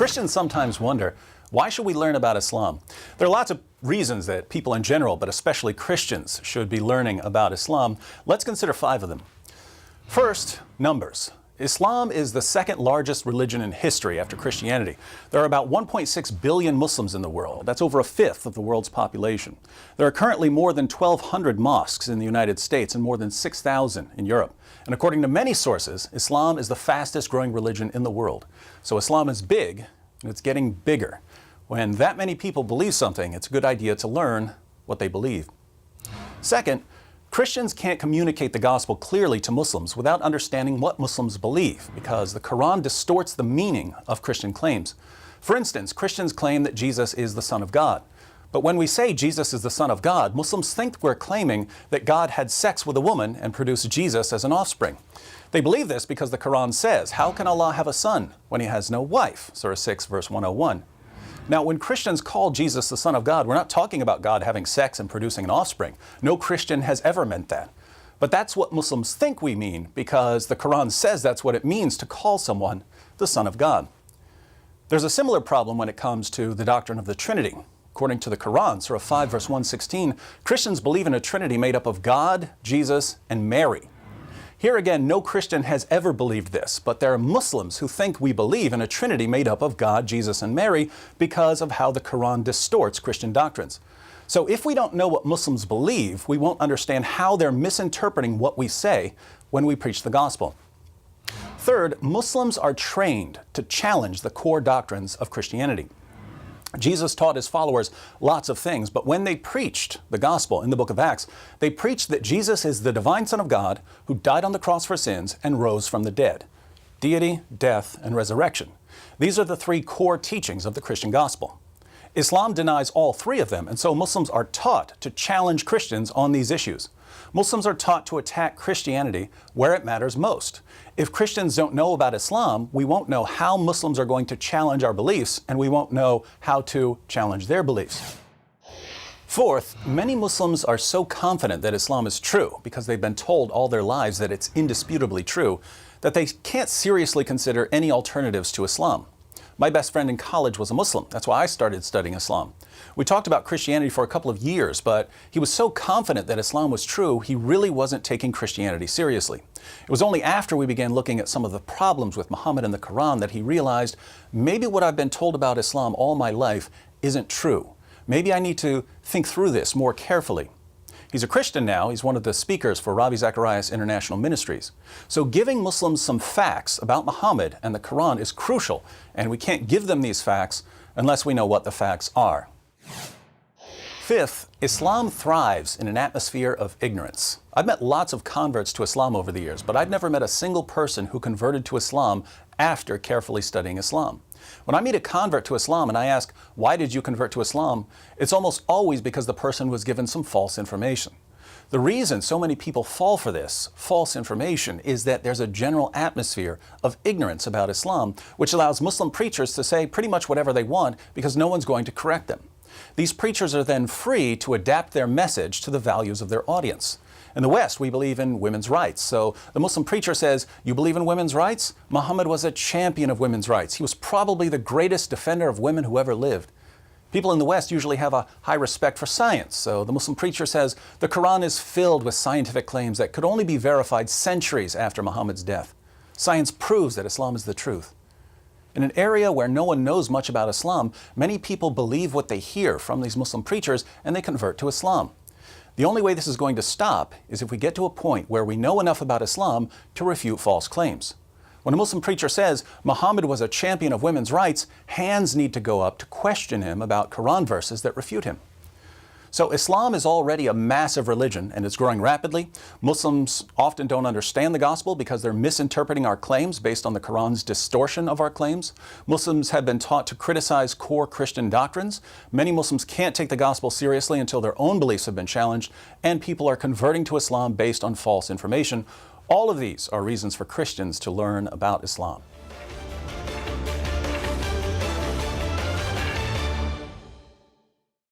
Christians sometimes wonder, why should we learn about Islam? There are lots of reasons that people in general, but especially Christians, should be learning about Islam. Let's consider 5 of them. First, numbers. Islam is the second largest religion in history after Christianity. There are about 1.6 billion Muslims in the world. That's over 1/5 of the world's population. There are currently more than 1,200 mosques in the United States and more than 6,000 in Europe. And according to many sources, Islam is the fastest growing religion in the world. So Islam is big, and it's getting bigger. When that many people believe something, it's a good idea to learn what they believe. Second, Christians can't communicate the gospel clearly to Muslims without understanding what Muslims believe, because the Quran distorts the meaning of Christian claims. For instance, Christians claim that Jesus is the Son of God. But when we say Jesus is the Son of God, Muslims think we're claiming that God had sex with a woman and produced Jesus as an offspring. They believe this because the Quran says, "How can Allah have a son when he has no wife?" Surah 6, verse 101. Now, when Christians call Jesus the Son of God, we're not talking about God having sex and producing an offspring. No Christian has ever meant that. But that's what Muslims think we mean because the Quran says that's what it means to call someone the Son of God. There's a similar problem when it comes to the doctrine of the Trinity. According to the Quran, Surah 5, verse 116, Christians believe in a Trinity made up of God, Jesus, and Mary. Here again, no Christian has ever believed this, but there are Muslims who think we believe in a Trinity made up of God, Jesus, and Mary because of how the Quran distorts Christian doctrines. So if we don't know what Muslims believe, we won't understand how they're misinterpreting what we say when we preach the gospel. Third, Muslims are trained to challenge the core doctrines of Christianity. Jesus taught his followers lots of things, but when they preached the gospel in the book of Acts, they preached that Jesus is the divine Son of God who died on the cross for sins and rose from the dead. Deity, death, and resurrection. These are the 3 core teachings of the Christian gospel. Islam denies all 3 of them, and so Muslims are taught to challenge Christians on these issues. Muslims are taught to attack Christianity where it matters most. If Christians don't know about Islam, we won't know how Muslims are going to challenge our beliefs, and we won't know how to challenge their beliefs. Fourth, many Muslims are so confident that Islam is true because they've been told all their lives that it's indisputably true, that they can't seriously consider any alternatives to Islam. My best friend in college was a Muslim. That's why I started studying Islam. We talked about Christianity for a couple of years, but he was so confident that Islam was true, he really wasn't taking Christianity seriously. It was only after we began looking at some of the problems with Muhammad and the Quran that he realized maybe what I've been told about Islam all my life isn't true. Maybe I need to think through this more carefully. He's a Christian now. He's one of the speakers for Ravi Zacharias International Ministries. So giving Muslims some facts about Muhammad and the Quran is crucial, and we can't give them these facts unless we know what the facts are. Fifth, Islam thrives in an atmosphere of ignorance. I've met lots of converts to Islam over the years, but I've never met a single person who converted to Islam after carefully studying Islam. When I meet a convert to Islam and I ask, "Why did you convert to Islam?" it's almost always because the person was given some false information. The reason so many people fall for this false information is that there's a general atmosphere of ignorance about Islam, which allows Muslim preachers to say pretty much whatever they want because no one's going to correct them. These preachers are then free to adapt their message to the values of their audience. In the West, we believe in women's rights. So the Muslim preacher says, "You believe in women's rights? Muhammad was a champion of women's rights. He was probably the greatest defender of women who ever lived." People in the West usually have a high respect for science. So the Muslim preacher says, "The Quran is filled with scientific claims that could only be verified centuries after Muhammad's death. Science proves that Islam is the truth." In an area where no one knows much about Islam, many people believe what they hear from these Muslim preachers and they convert to Islam. The only way this is going to stop is if we get to a point where we know enough about Islam to refute false claims. When a Muslim preacher says Muhammad was a champion of women's rights, hands need to go up to question him about Quran verses that refute him. So Islam is already a massive religion and it's growing rapidly. Muslims often don't understand the gospel because they're misinterpreting our claims based on the Quran's distortion of our claims. Muslims have been taught to criticize core Christian doctrines. Many Muslims can't take the gospel seriously until their own beliefs have been challenged, and people are converting to Islam based on false information. All of these are reasons for Christians to learn about Islam.